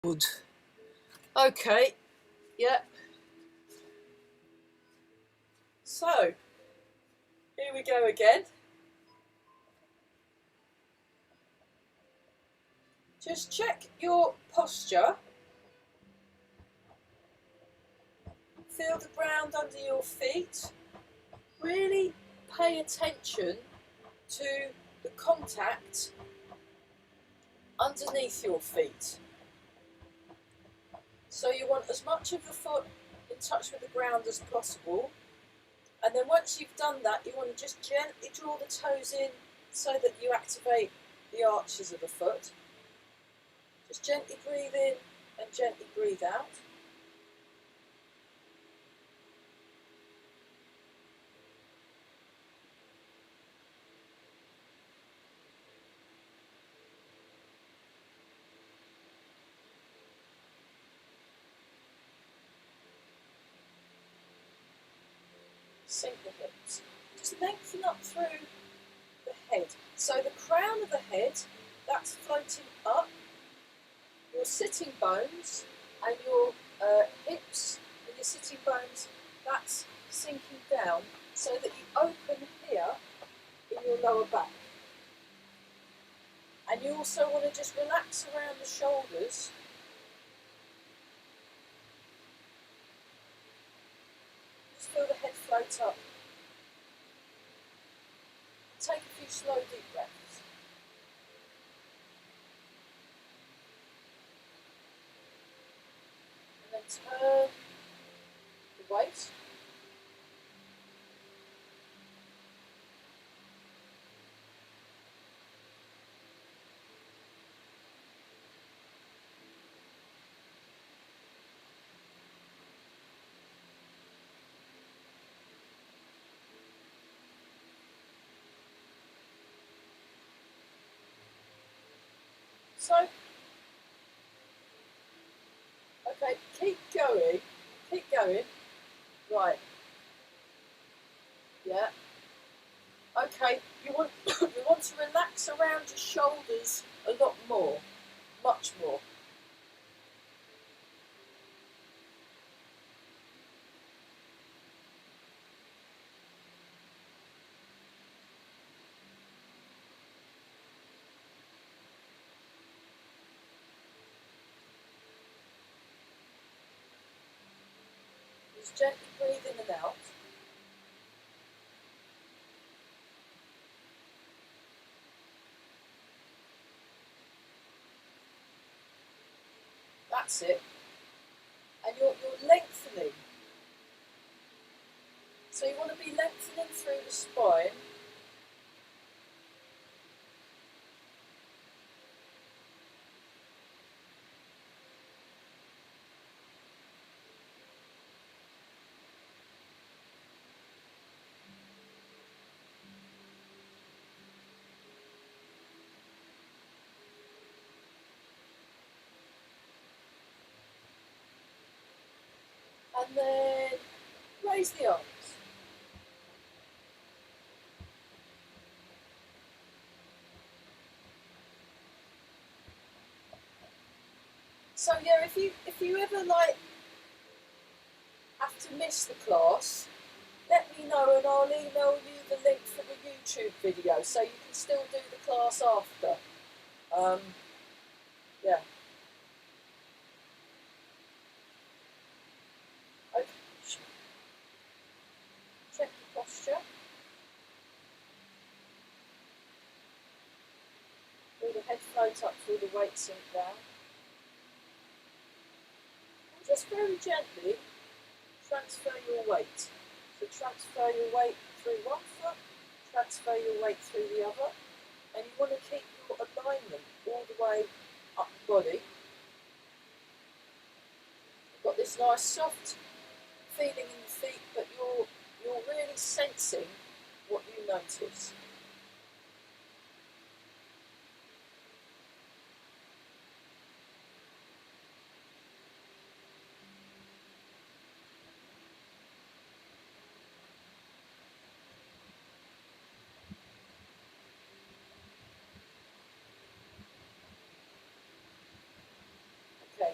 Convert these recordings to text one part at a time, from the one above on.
Good. Okay, yeah. So, here we go again. Just check your posture. Feel the ground under your feet. Really pay attention to the contact underneath your feet. So you want as much of the foot in touch with the ground as possible. And then once you've done that, you want to just gently draw the toes in so that you activate the arches of the foot. Just gently breathe in and gently breathe out. Sink the hips. Just lengthen up through the head. So the crown of the head, that's floating up. Your sitting bones and your hips and your sitting bones, that's sinking down so that you open here in your lower back. And you also want to just relax around the shoulders. Just feel the head float up. Take a few slow deep breaths. And then turn the weight. So, okay, keep going, right, yeah, okay, you want, you want to relax around your shoulders a lot more, much more. Just gently breathe in and out. That's it. And you're lengthening. So you want to be lengthening through the spine. And then raise the arms. So yeah, if you ever like have to miss the class, let me know and I'll email you the link for the YouTube video so you can still do the class after. Yeah. Okay. Check the posture. Feel the head float up through the weight sink down. And just very gently transfer your weight. So transfer your weight through one foot, transfer your weight through the other, and you want to keep your alignment all the way up the body. You've got this nice soft feeling in the feet, but you're really sensing what you notice. Okay,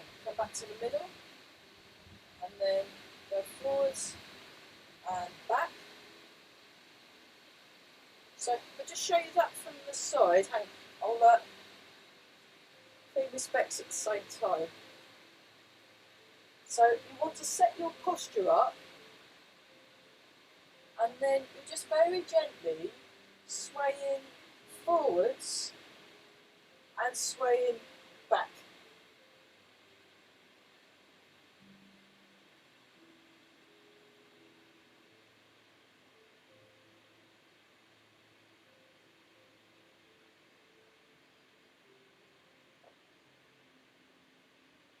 to the middle, and then go forwards and back. So I'll just show you that from the side. Hang on, I'll pay respects at the same time. So you want to set your posture up, and then you just very gently swaying forwards and swaying back.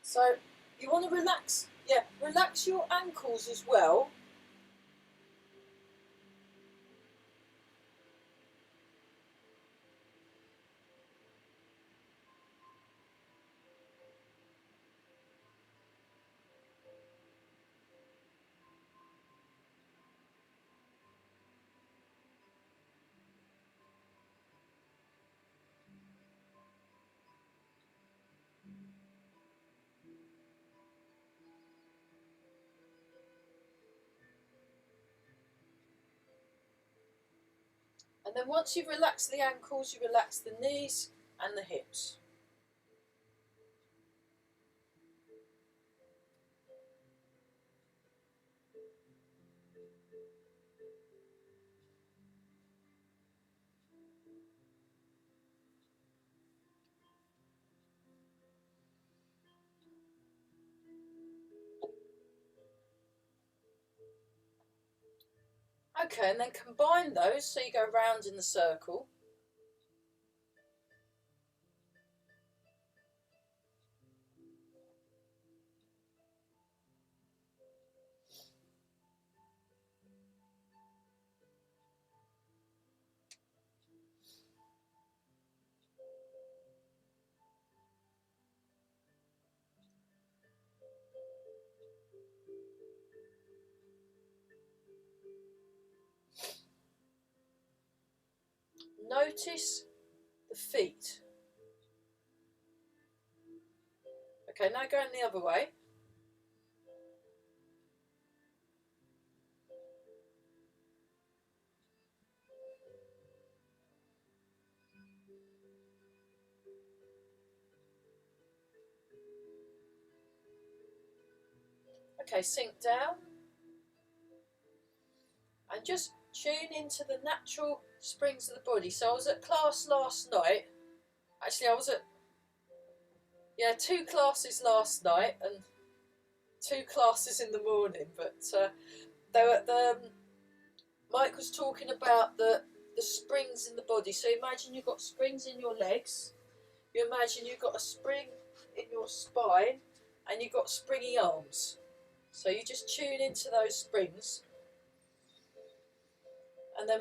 So you want to relax, relax your ankles as well. And then once you've relaxed the ankles, you relax the knees and the hips. Okay, and then combine those so you go round in the circle. Notice the feet. Okay, now going the other way. Okay, sink down and just tune into the natural springs of the body. So I was at class last night. Actually, I was at 2 classes last night and 2 classes in the morning. But Mike was talking about the springs in the body. So imagine you've got springs in your legs. You imagine you've got a spring in your spine, and you've got springy arms. So you just tune into those springs, and then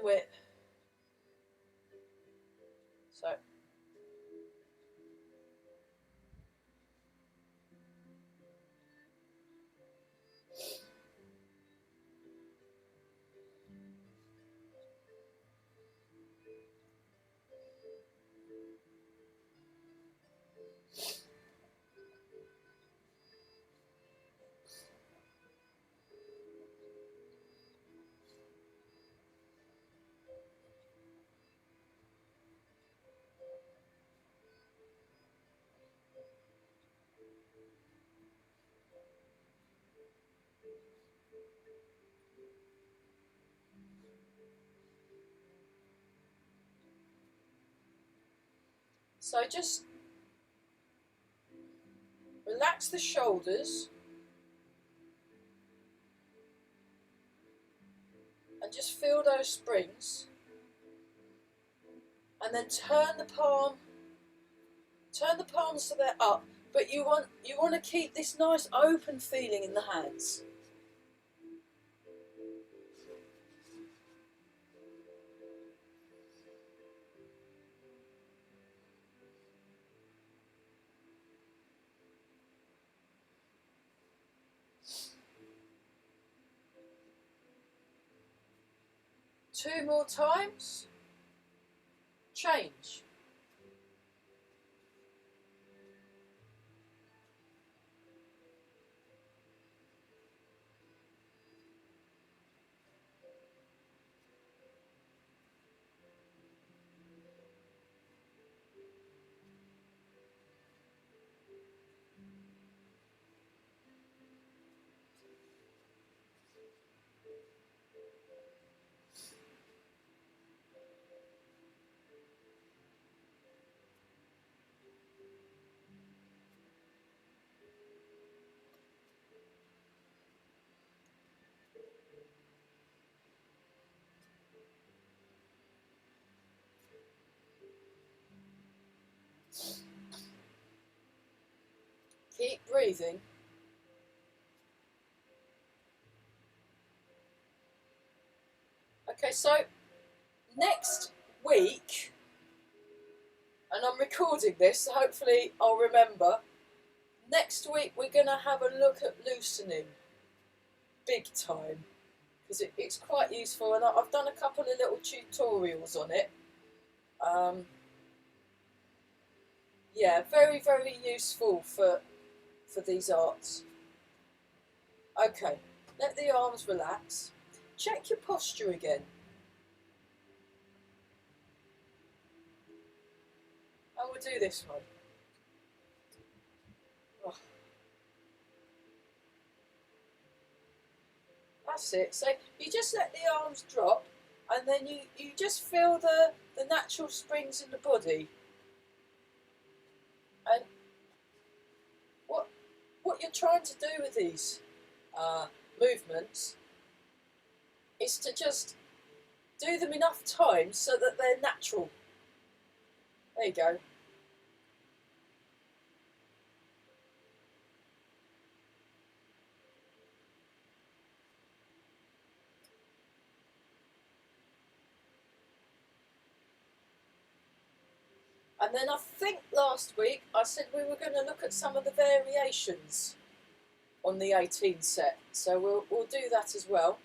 just relax the shoulders and just feel those springs, and then turn the palms so they're up, but you want to keep this nice open feeling in the hands. Two more times. Change. breathing. Okay, so next week, and I'm recording this, so hopefully I'll remember. Next week we're going to have a look at loosening, big time, because it's quite useful, and I've done a couple of little tutorials on it. Yeah, very, very useful for these arts. Okay, let the arms relax. Check your posture again. And we'll do this one. Oh. That's it. So you just let the arms drop, and then you just feel the natural springs in the body. And what you're trying to do with these movements is to just do them enough times so that they're natural. There you go. And then I think last week I said we were going to look at some of the variations on the 18 set. So we'll do that as well.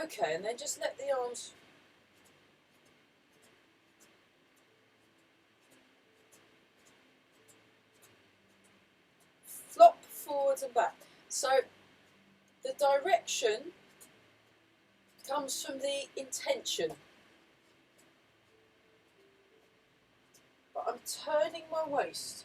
Okay, and then just let the arms flop forwards and back. So the direction comes from the intention. But I'm turning my waist.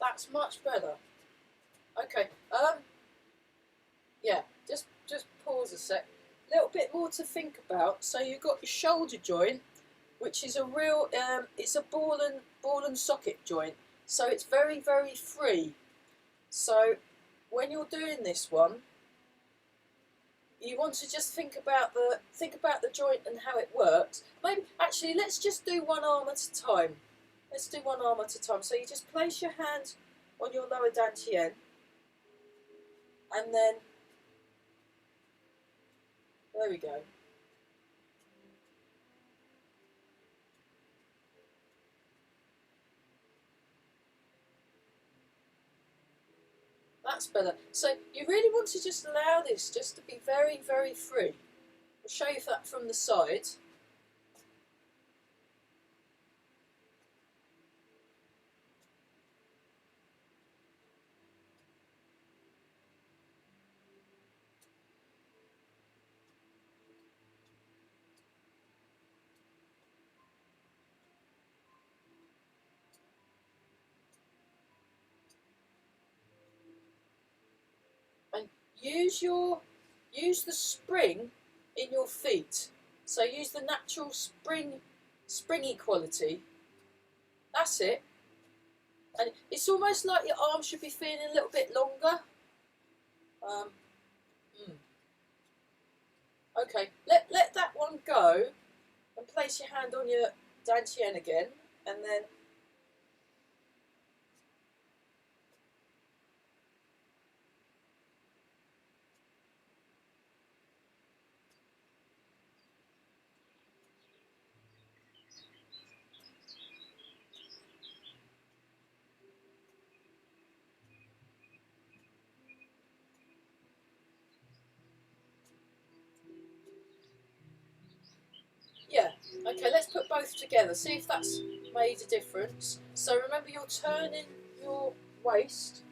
That's much better. Okay, yeah, just pause a sec. A little bit more to think about. So you've got your shoulder joint, which is a real, it's a ball and socket joint. So it's very, very free. So when you're doing this one, you want to just think about the joint and how it works. Maybe actually, let's just do one arm at a time. Let's do one arm at a time. So you just place your hand on your lower dantian, and then there we go. That's better. So you really want to just allow this just to be very, very free. I'll show you that from the side. And use the spring in your feet. So use the natural springy quality. That's it. And it's almost like your arm should be feeling a little bit longer. Okay, let that one go, and place your hand on your dantian again, and then yeah, okay, let's put both together, see if that's made a difference. So remember, you're turning your waist,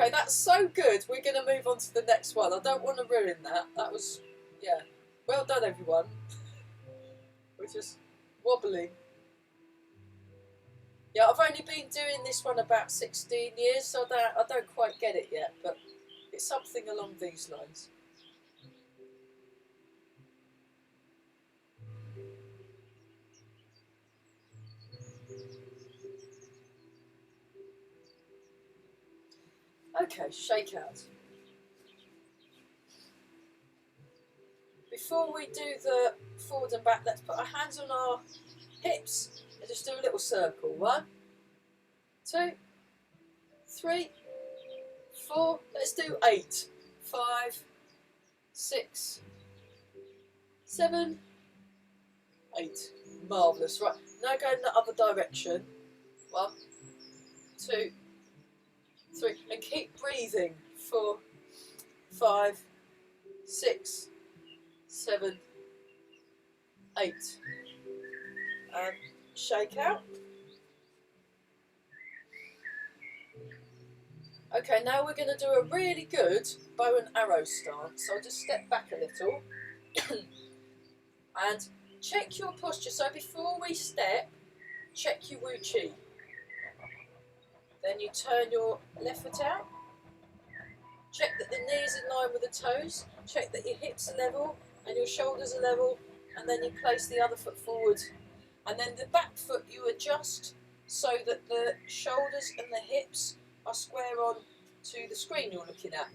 Okay, that's so good. We're going to move on to the next one. I don't want to ruin that. That was, yeah. Well done, everyone. We're just wobbling. Yeah, I've only been doing this one about 16 years, so I don't quite get it yet, but it's something along these lines. Okay, shake out. Before we do the forward and back, let's put our hands on our hips and just do a little circle. 1, 2, 3, 4. Let's do 8. 5, 6, 7, 8. Marvellous. Right, now go in the other direction. 1, 2, 3. And keep breathing. 4, 5, 6, 7, 8. And shake out. Okay, now we're going to do a really good bow and arrow stance. So I'll just step back a little and check your posture. So before we step, check your Wu Chi. Then you turn your left foot out. Check that the knees are in line with the toes. Check that your hips are level and your shoulders are level. And then you place the other foot forward. And then the back foot you adjust so that the shoulders and the hips are square on to the screen you're looking at.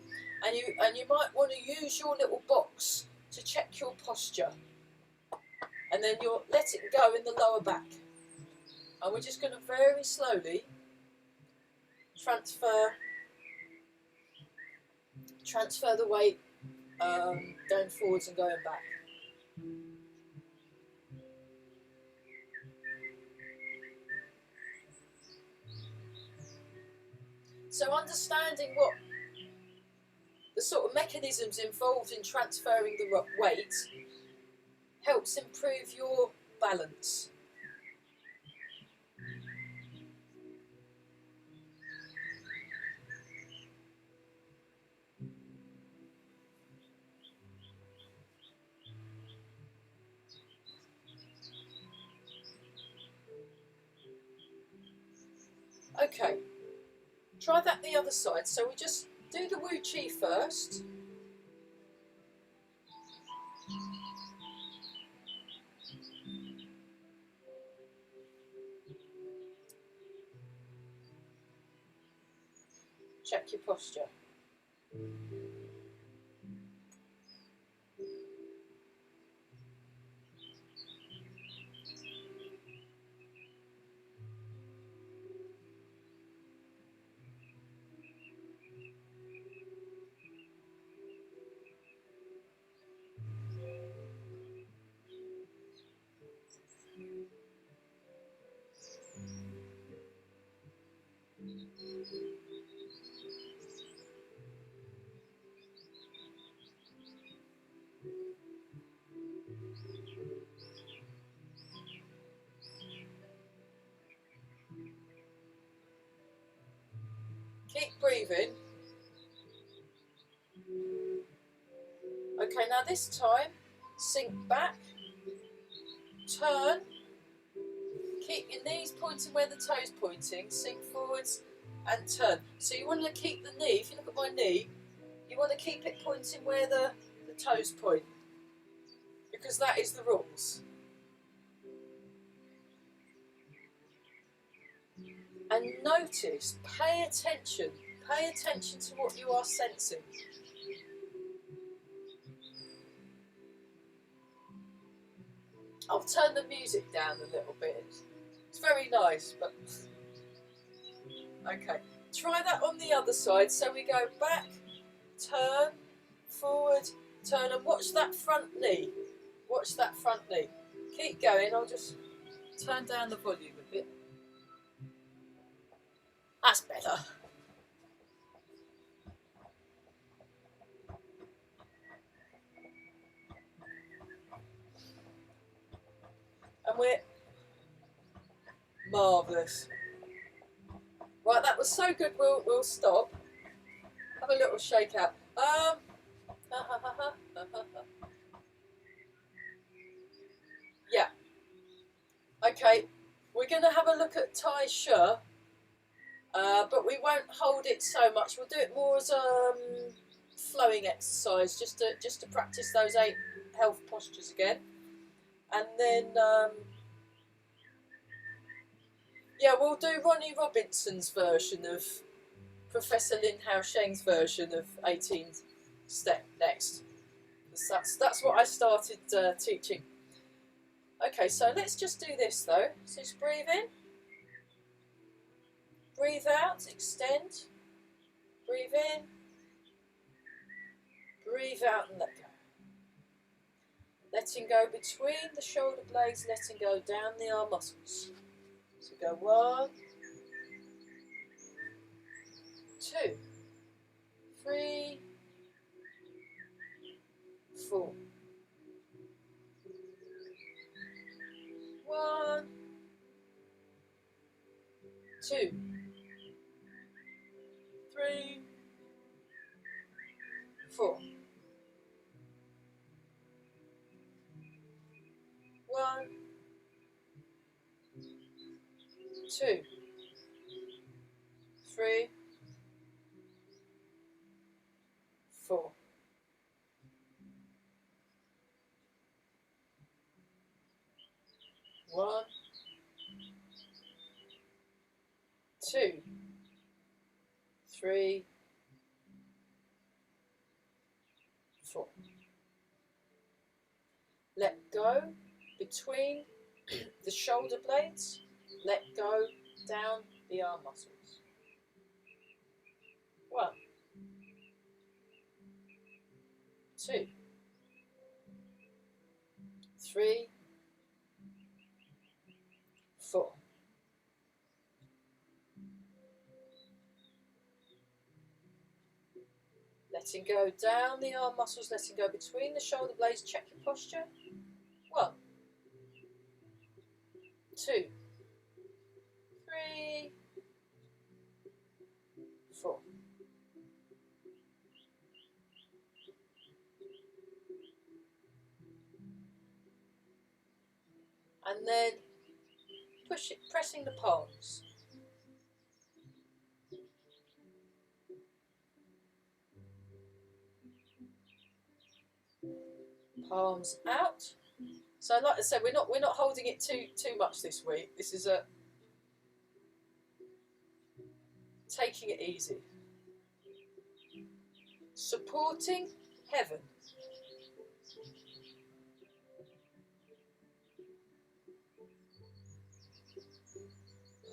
And you might want to use your little box to check your posture. And then you'll let it go in the lower back. And we're just going to very slowly transfer the weight going forwards and going back. So understanding what the sort of mechanisms involved in transferring the weight helps improve your balance. Okay, try that the other side. So we just do the Wu Chi first. Check your posture. Keep breathing. Okay, now this time, sink back, turn, keep your knees pointing where the toes pointing, sink forwards and turn. So you want to keep the knee, if you look at my knee, you want to keep it pointing where the toes point, because that is the rules. And notice, pay attention to what you are sensing. I'll turn the music down a little bit. It's very nice, but okay. Try that on the other side. So we go back, turn, forward, turn, and watch that front knee. Watch that front knee. Keep going. I'll just turn down the volume a bit. That's better. And we're marvellous. Right, that was so good. We'll stop. a little shake out. Yeah. Okay, we're going to have a look at Tai Xu, but we won't hold it so much. We'll do it more as a flowing exercise, just to practice those 8 health postures again. And then, yeah, we'll do Ronnie Robinson's version of Professor Lin Hao Sheng's version of 18 step next. That's what I started teaching. Okay, so let's just do this though. So just breathe in, breathe out, extend, breathe in, breathe out and let go. Letting go between the shoulder blades, letting go down the arm muscles. So go 1, 2, 3, 4. 1, 2, 3, 4. 1, 2, 3, 4. One, 2, 3, 4. Let go between the shoulder blades. Let go down the arm muscles. 1, 2, 3, 4. Letting go down the arm muscles, letting go between the shoulder blades. Check your posture. 1, 2, 3, 4. And then push it, pressing the palms. Palms out. So like I said, we're not holding it too much this week. This is a taking it easy. Supporting heaven.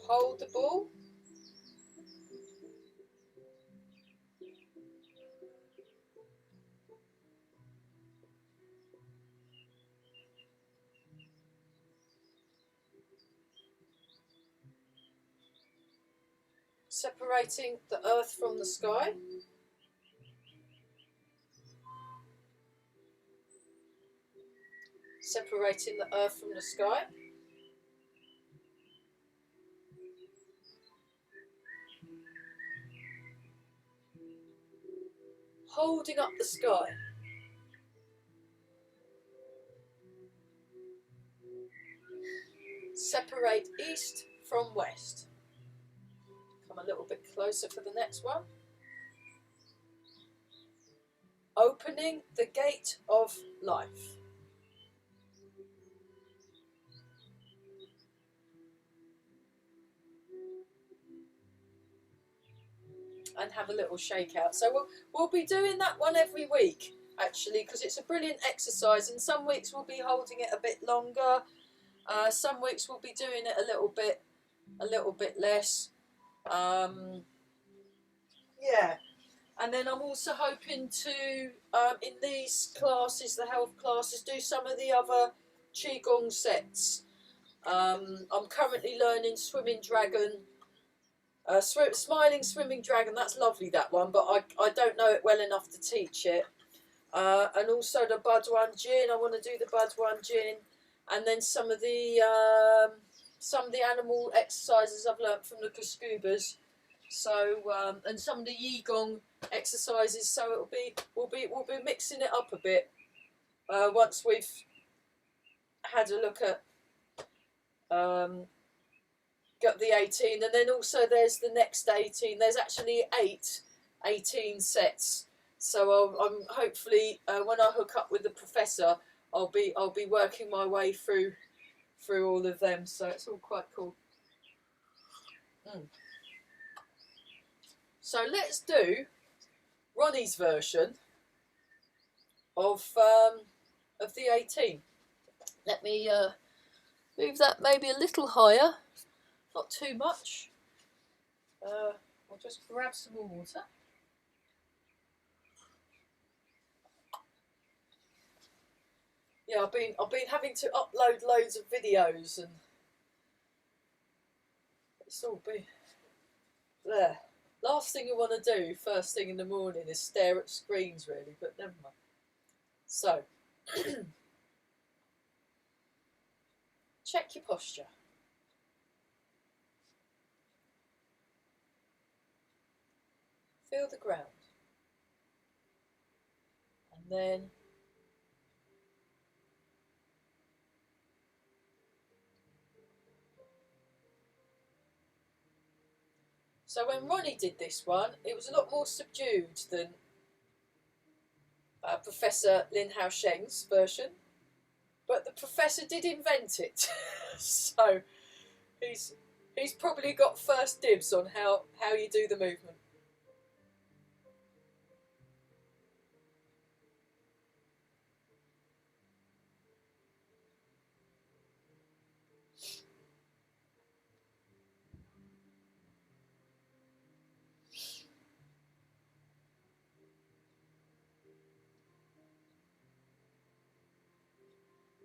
Hold the ball. Separating the earth from the sky. Separating the earth from the sky. Holding up the sky. Separate east from west. Come a little bit closer for the next one. Opening the gate of life. And have a little shake out. So we'll be doing that one every week, actually, because it's a brilliant exercise. And some weeks we'll be holding it a bit longer. Some weeks we'll be doing it a little bit less. Yeah. And then I'm also hoping to, in these classes, the health classes, do some of the other Qigong sets. I'm currently learning Swimming Dragon. Smiling Swimming Dragon, that's lovely, that one, but I don't know it well enough to teach it. And also the Baduan Jin, I want to do the Baduan Jin. And then some of the animal exercises I've learnt from the Kuscubas. So and some of the Yigong exercises. So we'll be mixing it up a bit once we've had a look at got the 18, and then also there's the next 18. There's actually 18 sets. So I'm hopefully when I hook up with the professor, I'll be working my way through all of them. So it's all quite cool. So let's do Ronnie's version of the 18. Let me move that maybe a little higher, not too much. I'll just grab some more water. Yeah, I've been having to upload loads of videos, and it's all been there. Last thing you want to do first thing in the morning is stare at screens, really, but never mind. So, check your posture. Feel the ground. And then so when Ronnie did this one, it was a lot more subdued than Professor Lin Hao Sheng's version, but the professor did invent it, so he's probably got first dibs on how you do the movement.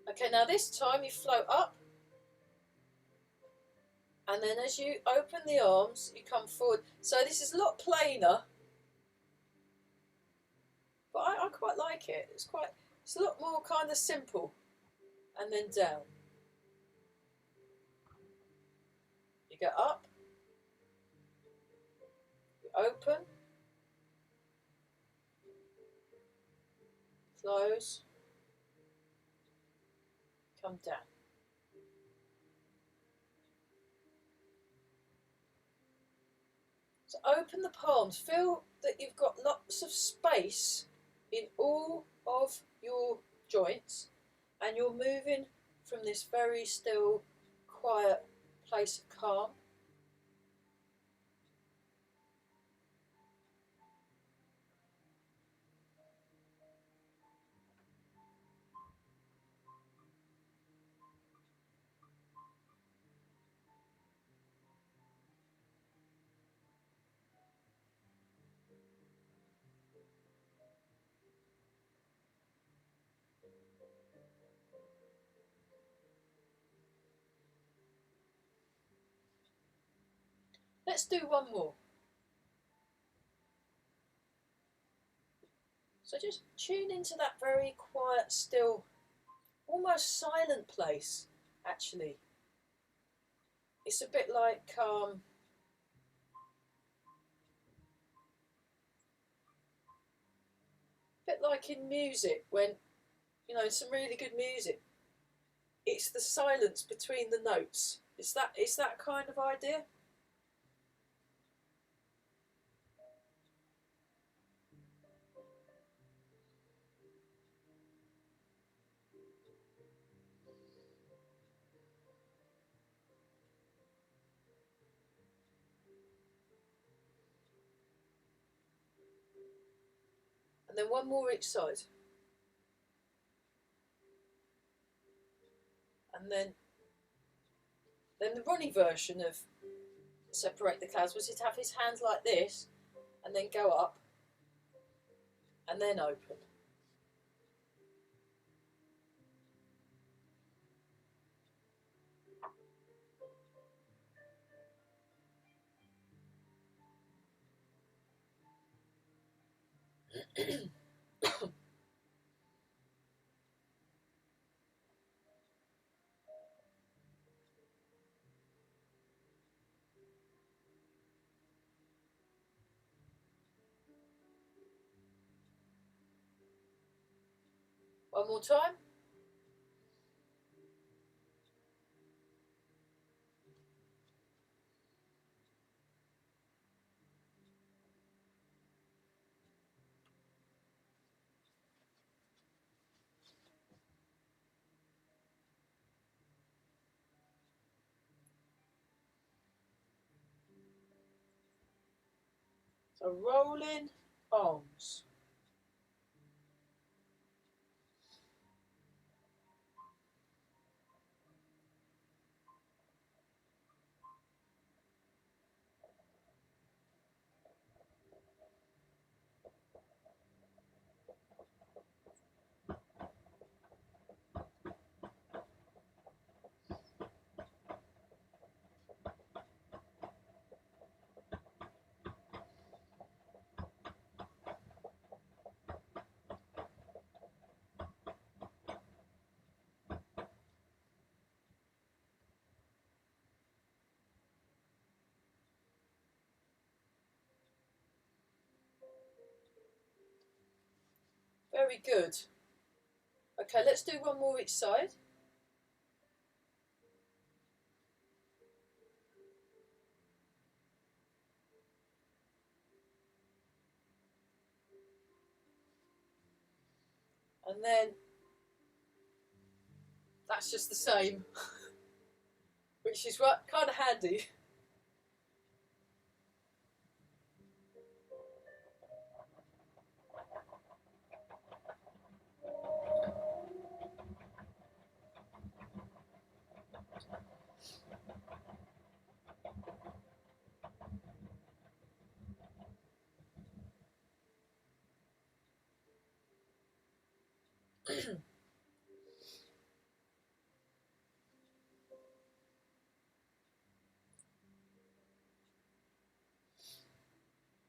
Okay, now this time you float up, and then as you open the arms, you come forward. So this is a lot plainer, but I quite like it. It's a lot more kind of simple. And then down. You go up, you open, close, come down. So open the palms. Feel that you've got lots of space in all of your joints, and you're moving from this very still, quiet place of calm. Let's do one more. So just tune into that very quiet, still, almost silent place, actually. It's a bit like in music, when some really good music, it's the silence between the notes. It's that kind of idea. And then one more each side. And then the Ronnie version of Separate the Clouds was he'd have his hands like this, and then go up, and then open. One more time. So rolling arms. Very good. Okay, let's do one more each side. And then that's just the same, which is what kind of handy.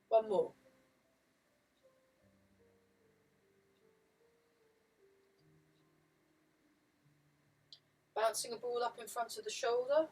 One more. Bouncing a ball up in front of the shoulder.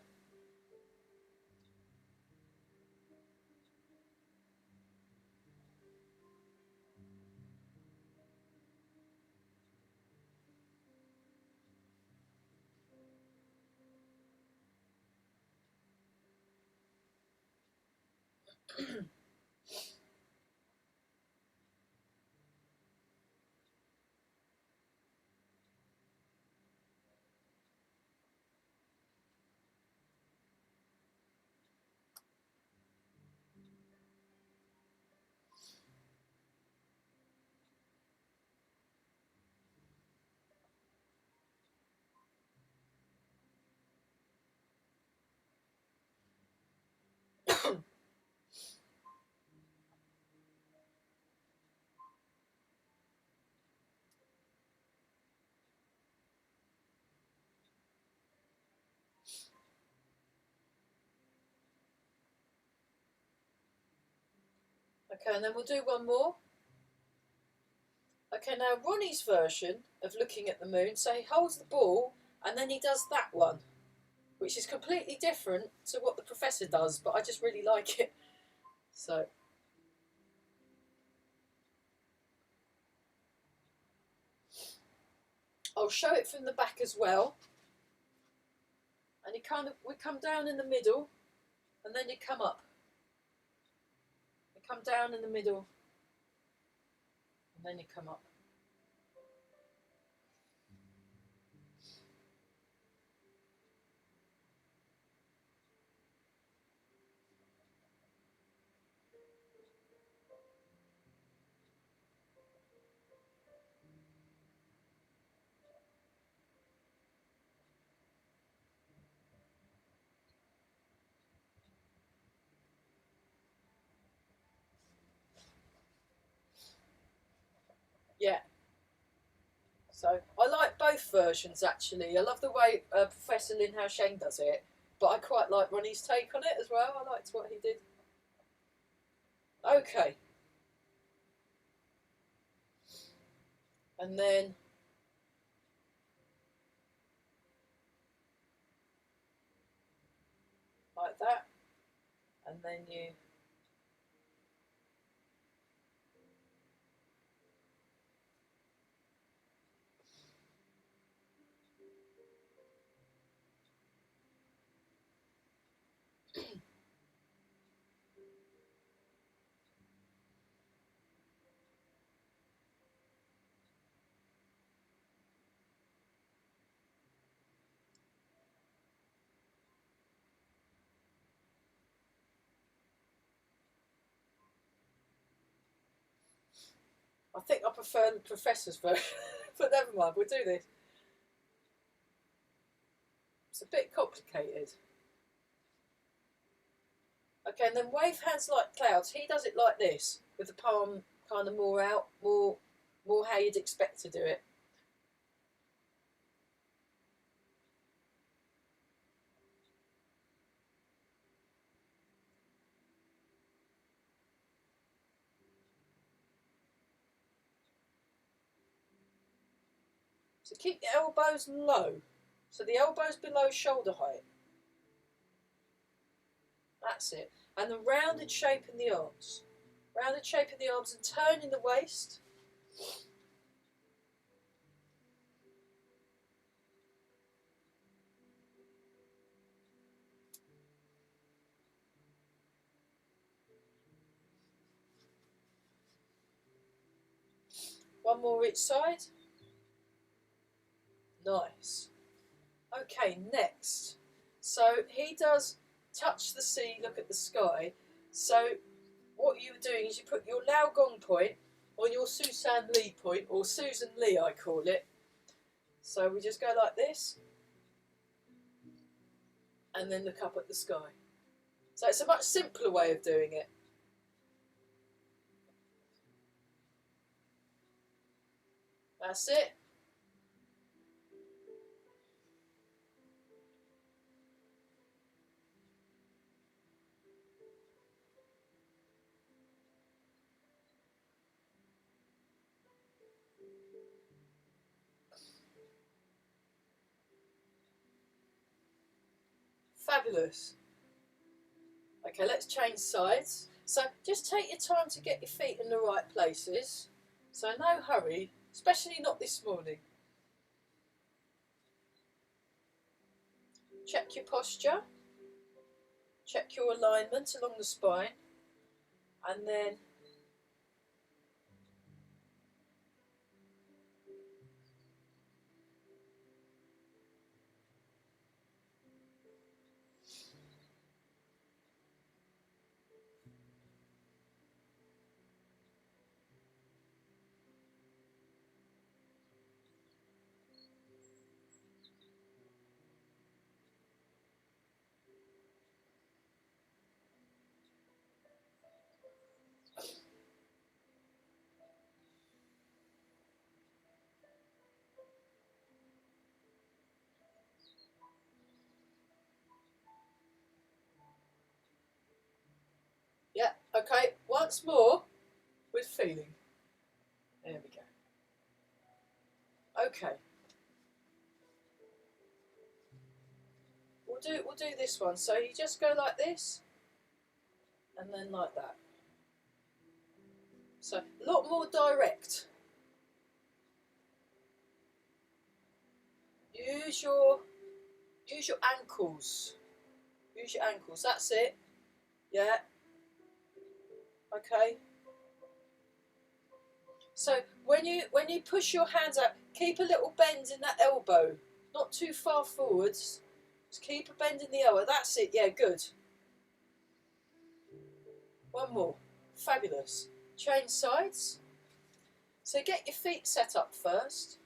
Okay, and then we'll do one more. Okay, now Ronnie's version of looking at the moon, so he holds the ball and then he does that one, which is completely different to what the professor does, but I just really like it. So I'll show it from the back as well. And we come down in the middle, and then you come up. You come down in the middle, and then you come up. Yeah. So I like both versions actually. I love the way Professor Lin Hao Sheng does it, but I quite like Ronnie's take on it as well. I liked what he did. Okay. And then like that. And then you I think I prefer the professor's version, but never mind, we'll do this. It's a bit complicated. Okay, and then wave hands like clouds. He does it like this, with the palm kind of more out, more how you'd expect to do it. So keep the elbows low. So the elbows below shoulder height. That's it. And the rounded shape in the arms. Rounded shape in the arms and turn in the waist. One more each side. Nice. Okay, next. So he does touch the sea, look at the sky. So what you're doing is you put your Lao Gong point on your Susan Lee point, or Susan Lee I call it. So we just go like this, and then look up at the sky. So it's a much simpler way of doing it. That's it. Fabulous. Okay, let's change sides. So just take your time to get your feet in the right places. So no hurry, especially not this morning. Check your posture. Check your alignment along the spine. And then yeah, okay, once more with feeling. There we go. Okay. We'll do this one. So you just go like this, and then like that. So a lot more direct. Use your ankles. Use your ankles. That's it. Yeah. Okay. So when you push your hands out, keep a little bend in that elbow. Not too far forwards. Just keep a bend in the elbow. That's it. Yeah, good. One more. Fabulous. Change sides. So get your feet set up first.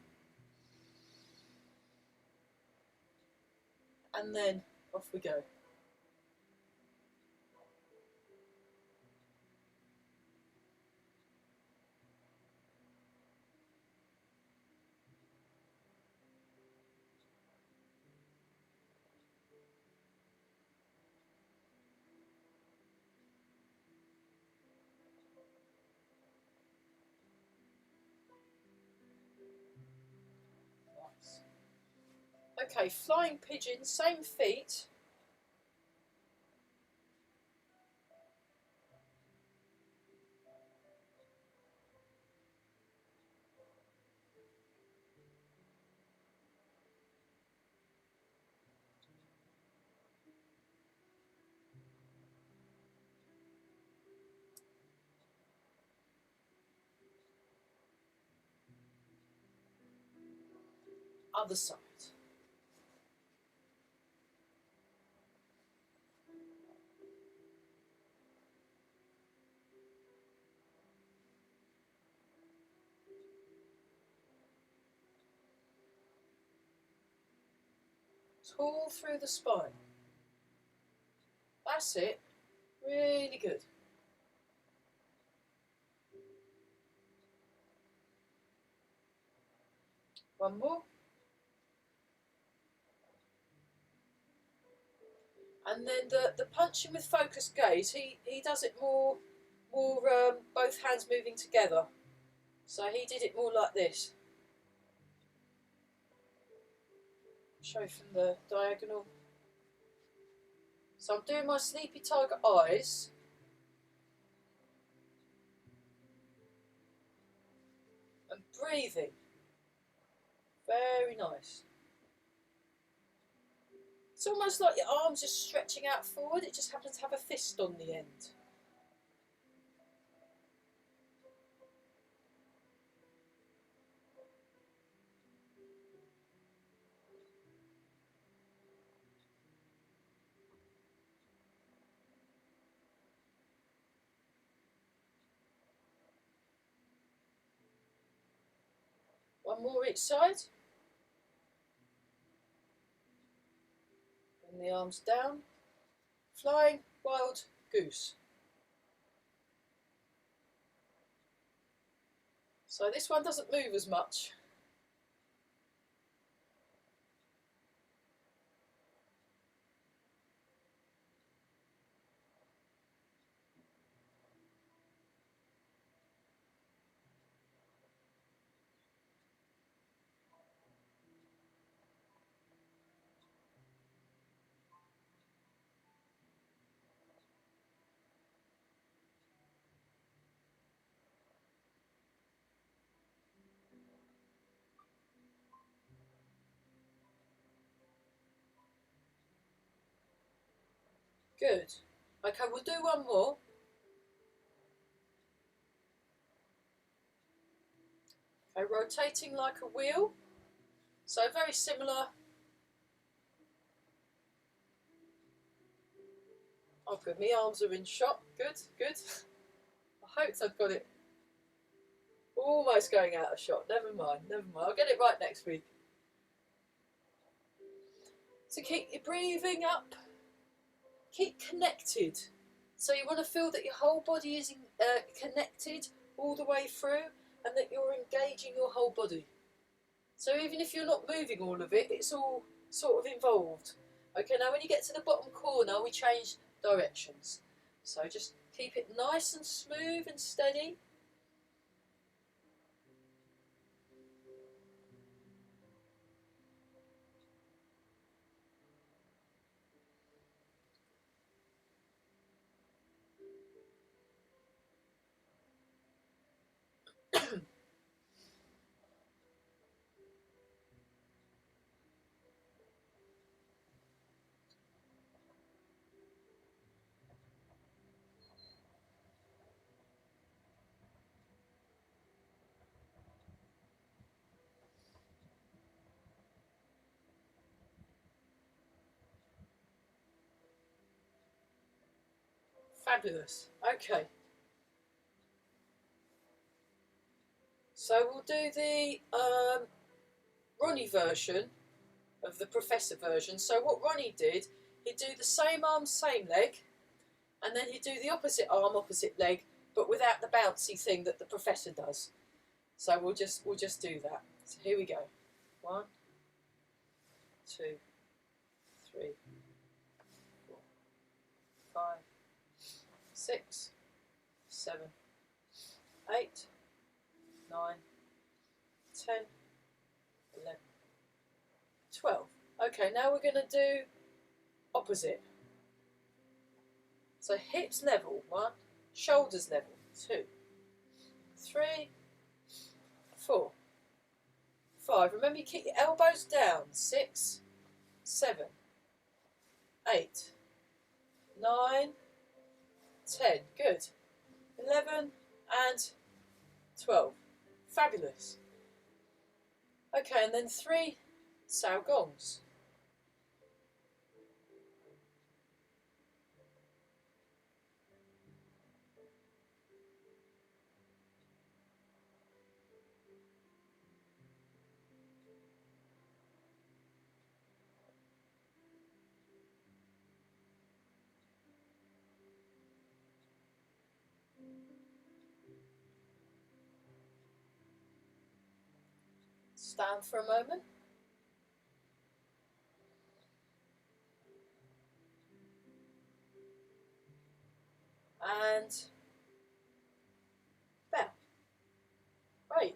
And then off we go. Nice. Okay, flying pigeon, same feet. Other side. All through the spine. That's it. Really good. One more. And then the punching with focused gaze, he does it more both hands moving together. So he did it more like this. Show from the diagonal. So I'm doing my sleepy tiger eyes. And breathing. Very nice. It's almost like your arms are stretching out forward. It just happens to have a fist on the end. One more each side. Bring the arms down. Flying wild goose. So this one doesn't move as much. Good. Okay, we'll do one more. Okay, rotating like a wheel. So very similar. Oh good, my arms are in shot. Good, good. I hope I've got it almost going out of shot. Never mind, never mind. I'll get it right next week. So keep your breathing up. Keep connected. So you want to feel that your whole body is connected all the way through and that you're engaging your whole body. So even if you're not moving all of it, it's all sort of involved. Okay, now when you get to the bottom corner, we change directions. So just keep it nice and smooth and steady. Fabulous. Okay. So we'll do the Ronnie version of the professor version. So what Ronnie did, he'd do the same arm, same leg, and then he'd do the opposite arm, opposite leg, but without the bouncy thing that the professor does. So we'll just do that. So here we go. 1, 2, 3, 4, 5, 6, 7, 8, 9, 10, 11, 12. Okay, now we're going to do opposite. So hips level, 1, shoulders level, 2, 3, 4, 5. Remember you keep your elbows down, 6, 7, 8, 9, 10. Good. 11 and 12. Fabulous. Okay, and then 3 Sao gongs. Stand for a moment. And bow. Great.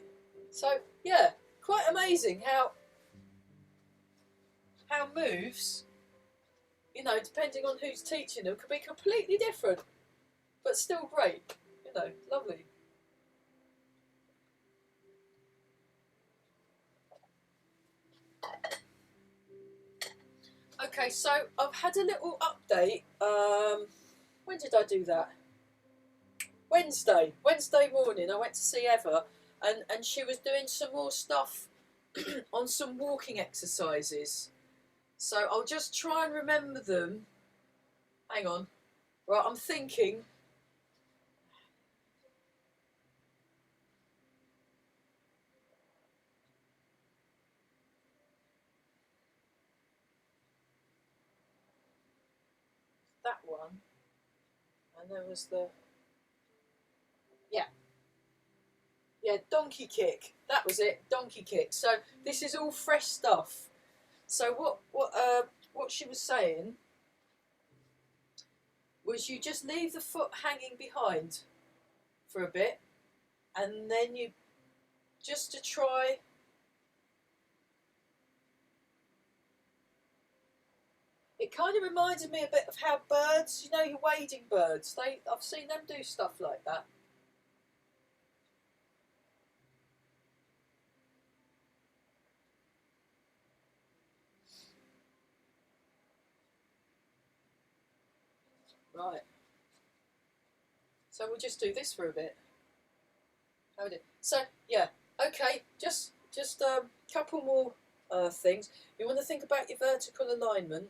So yeah, quite amazing how moves, you know, depending on who's teaching them, can be completely different, but still great. You know, lovely. Okay, so I've had a little update. When did I do that? Wednesday morning. I went to see Eva, and she was doing some more stuff on some walking exercises. So I'll just try and remember them. Hang on. Right, I'm thinking. That one. And there was the... Yeah, donkey kick. That was it, donkey kick. So this is all fresh stuff. So what she was saying was you just leave the foot hanging behind for a bit, and then you just to try. It kind of reminded me a bit of how birds, you know, your wading birds. I've seen them do stuff like that. Right. So we'll just do this for a bit. Hold it. So yeah, okay. Just couple more things. You want to think about your vertical alignment,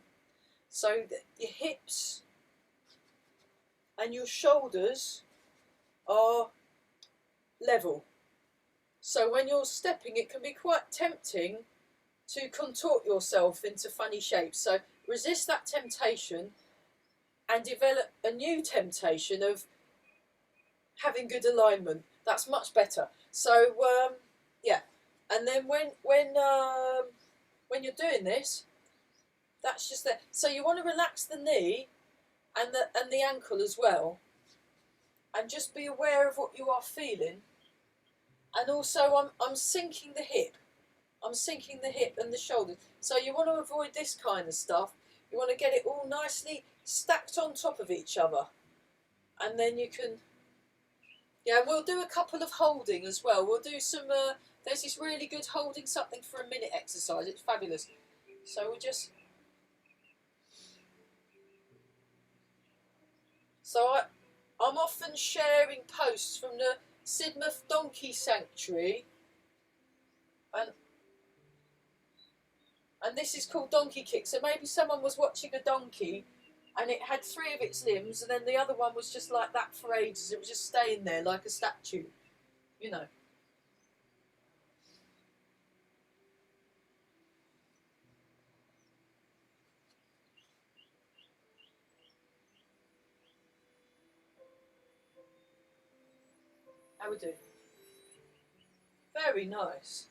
so that your hips and your shoulders are level. So when you're stepping, it can be quite tempting to contort yourself into funny shapes. So resist that temptation and develop a new temptation of having good alignment. That's much better. So yeah, and then when you're doing this, that's just there. So you want to relax the knee and the ankle as well, and just be aware of what you are feeling. And also, I'm sinking the hip. I'm sinking the hip and the shoulders. So you want to avoid this kind of stuff. You want to get it all nicely stacked on top of each other, and then you can. Yeah, we'll do a couple of holding as well. We'll do some. There's this really good holding something for a minute exercise. It's fabulous. So we'll just. So I'm often sharing posts from the Sidmouth Donkey Sanctuary, and this is called Donkey Kick. So maybe someone was watching a donkey, and it had 3 of its limbs, and then the other one was just like that for ages. It was just staying there like a statue, you know. How we do? Very nice.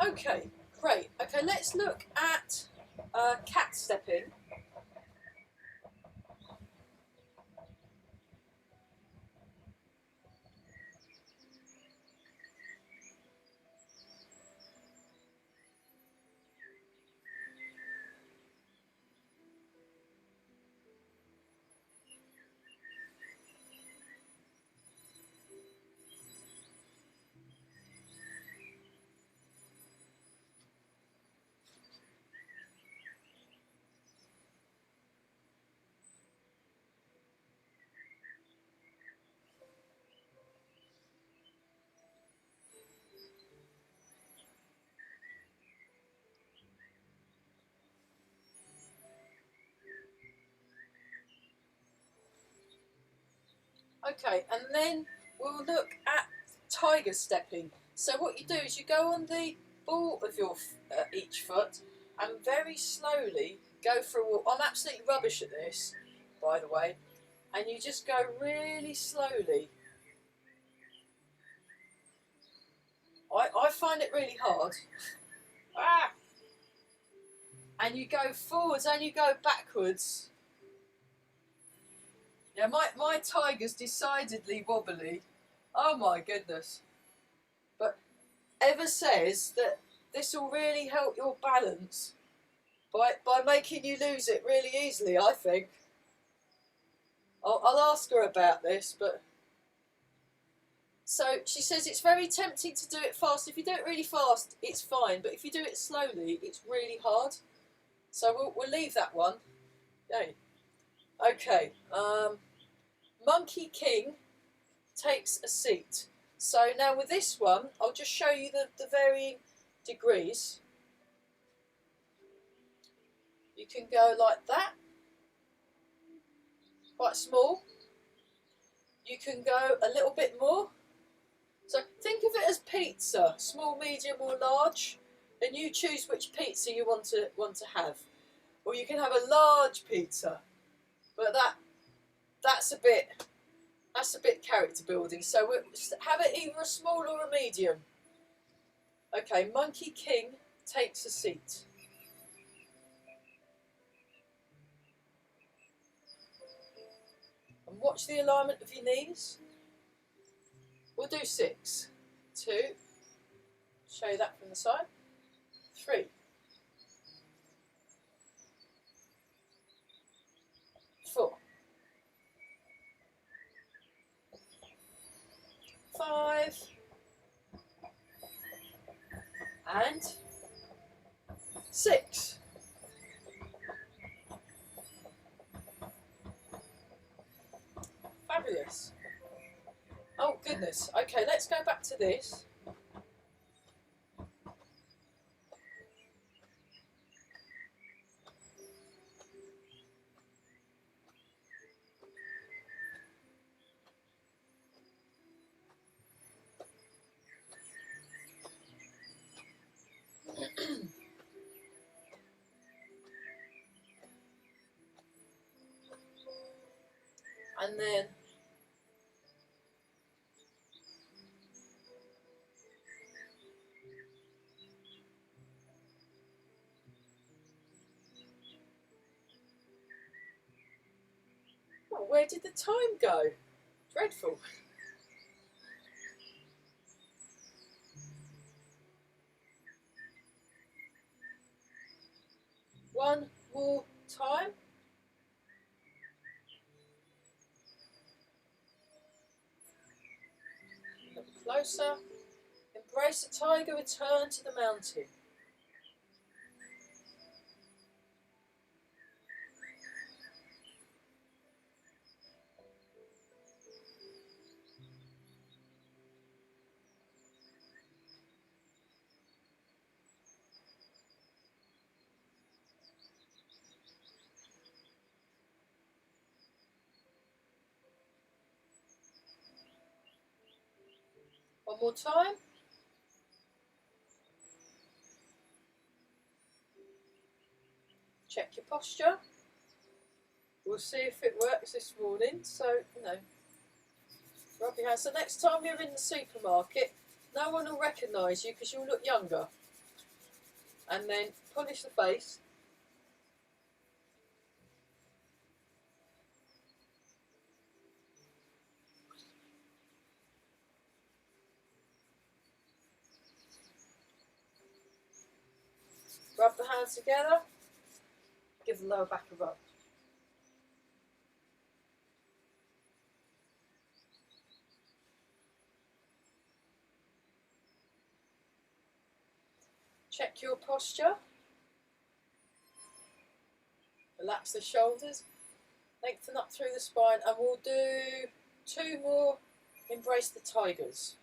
Okay, great. Okay, let's look at cat stepping. Okay, and then we'll look at tiger stepping. So what you do is you go on the ball of your each foot and very slowly go for a walk. I'm absolutely rubbish at this, by the way. And you just go really slowly. I find it really hard. Ah! And you go forwards and you go backwards. Yeah, my tiger's decidedly wobbly. Oh my goodness. But Eva says that this will really help your balance by making you lose it really easily, I think. I'll ask her about this, but... So she says it's very tempting to do it fast. If you do it really fast, it's fine, but if you do it slowly, it's really hard. So we'll leave that one. Yay. Okay. Monkey King takes a seat. So now with this one, I'll just show you the varying degrees. You can go like that, quite small. You can go a little bit more. So think of it as pizza, small, medium or large, and you choose which pizza you want to have. Or you can have a large pizza, but that's a bit character building. So we'll have it either a small or a medium. Okay, Monkey King takes a seat. And watch the alignment of your knees. We'll do 6, 2, show you that from the side, 3, 4, 5, and 6. Fabulous. Oh goodness. Okay, let's go back to this. And then oh, where did the time go? Dreadful. One more time. Look closer. Embrace the tiger, return to the mountain. One more time. Check your posture. We'll see if it works this morning. So, rub your hands. So next time you're in the supermarket, no one will recognise you because you'll look younger. And then polish the face. Rub the hands together. Give the lower back a rub. Check your posture. Relax the shoulders. Lengthen up through the spine, and we'll do 2 more. Embrace the tigers.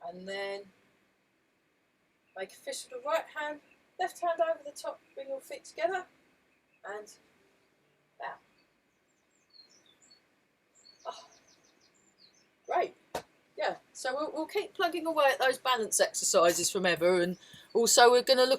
And then make a fist with the right hand, left hand over the top, bring your feet together, and bow. Oh, great. Yeah, so we'll keep plugging away at those balance exercises from Ever, and also we're going to look